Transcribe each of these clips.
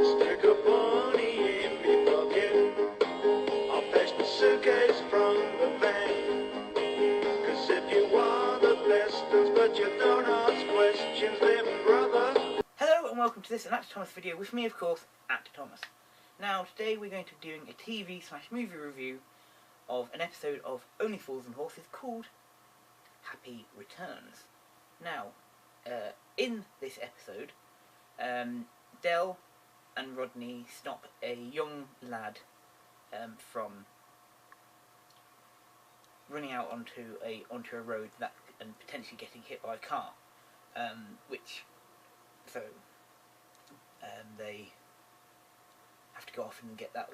Stick a pony in me pocket. I'll fetch the suitcase from the van. 'Cause if you are the best, but you don't ask questions, then brother. Hello and welcome to this an Thomas video with me, of course, Thomas. Now today we're going to be doing a TV/movie review of an episode of Only Fools and Horses called Happy Returns. Now, in this episode, Del and Rodney stop a young lad from running out onto a road that and potentially getting hit by a car, they have to go off and get that.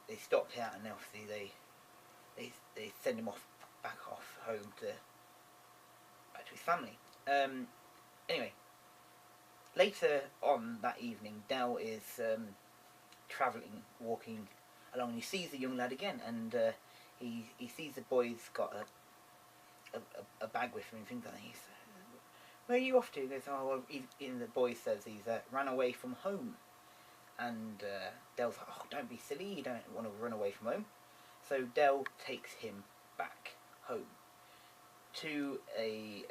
They stopped out, and obviously they send him back off home back to his family. Anyway, later on that evening, Del is walking along, and he sees the young lad again, and he sees the boy's got a bag with him and things like that. He says, "Where are you off to?" He goes, "Oh, well," the boy says he's ran away from home. And Del's like, "Oh, don't be silly, you don't want to run away from home." So Del takes him back home to a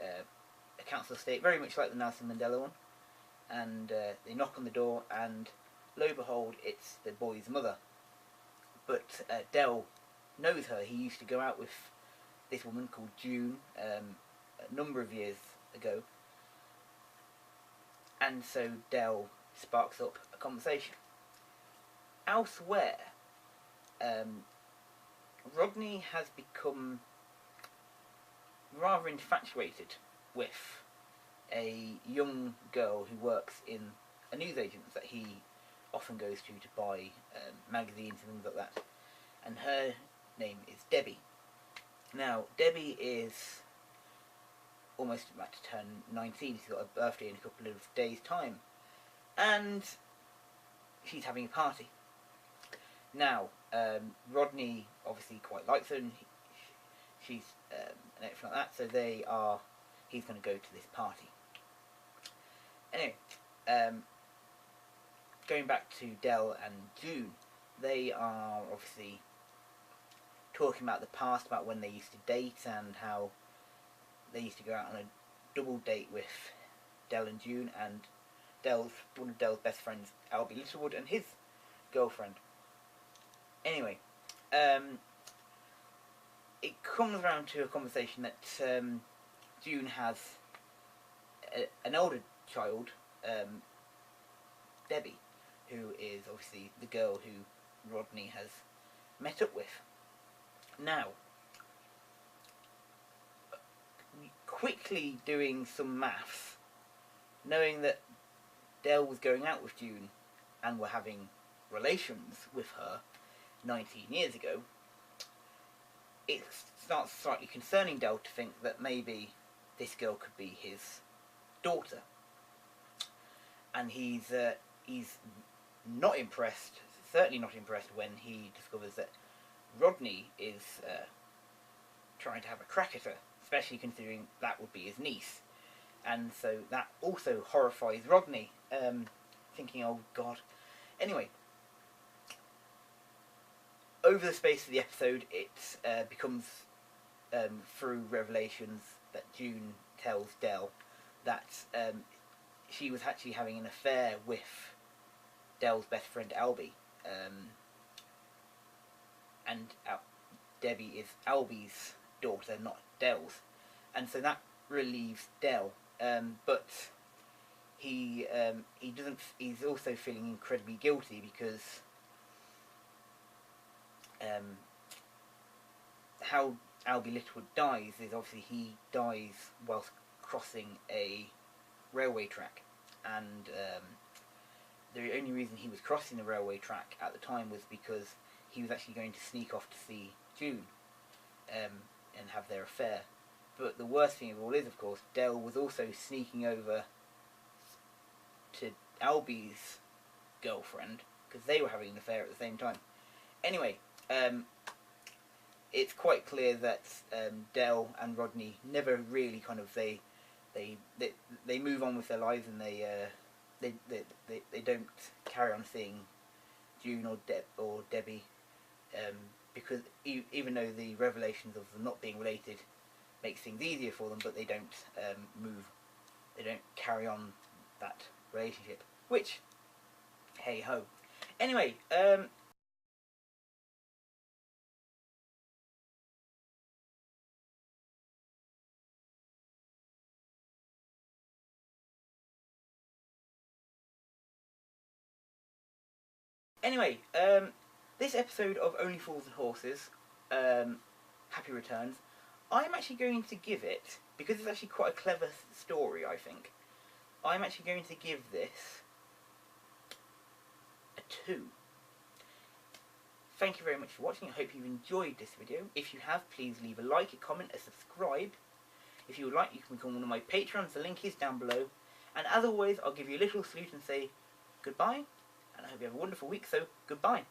council estate, very much like the Nelson Mandela one. And they knock on the door, and lo and behold, it's the boy's mother. But Del knows her. He used to go out with this woman called June a number of years ago. And so Del sparks up a conversation. Elsewhere, Rodney has become rather infatuated with a young girl who works in a newsagent that he often goes to buy magazines and things like that. And her name is Debbie. Now, Debbie is almost about to turn 19. She's got a birthday in a couple of days' time. And she's having a party. Now, Rodney obviously quite likes her, and she's and everything like that, so he's going to go to this party. Anyway, going back to Del and June, they are obviously talking about the past, about when they used to date and how they used to go out on a double date with Del and June, and one of Del's best friends, Albie Littlewood, and his girlfriend. Anyway, it comes around to a conversation that June has an older child, Debbie, who is obviously the girl who Rodney has met up with. Now, quickly doing some maths, knowing that Del was going out with June and were having relations with her 19 years ago, it starts slightly concerning Del to think that maybe this girl could be his daughter. And he's not impressed, certainly not impressed, when he discovers that Rodney is trying to have a crack at her, especially considering that would be his niece. And so that also horrifies Rodney, thinking, oh God. Anyway, over the space of the episode, it becomes, through revelations that June tells Del, that she was actually having an affair with Del's best friend Albie, and Debbie is Albie's daughter, not Del's, and so that relieves Del. But he doesn't. He's also feeling incredibly guilty because how Albie Littlewood dies is obviously he dies whilst crossing a railway track, and the only reason he was crossing the railway track at the time was because he was actually going to sneak off to see June and have their affair. But the worst thing of all is, of course, Del was also sneaking over to Albie's girlfriend because they were having an affair at the same time. Anyway, it's quite clear that Del and Rodney never really they move on with their lives, and they they don't carry on seeing June or Debbie, because even though the revelations of them not being related makes things easier for them, but they don't they don't carry on that relationship. Which, hey ho. Anyway, this episode of Only Fools and Horses, Happy Returns, I'm actually going to give it, because it's actually quite a clever story, I think, I'm actually going to give this a 2. Thank you very much for watching. I hope you've enjoyed this video. If you have, please leave a like, a comment, a subscribe. If you would like, you can become one of my patrons. The link is down below. And as always, I'll give you a little salute and say goodbye. And I hope you have a wonderful week, so goodbye.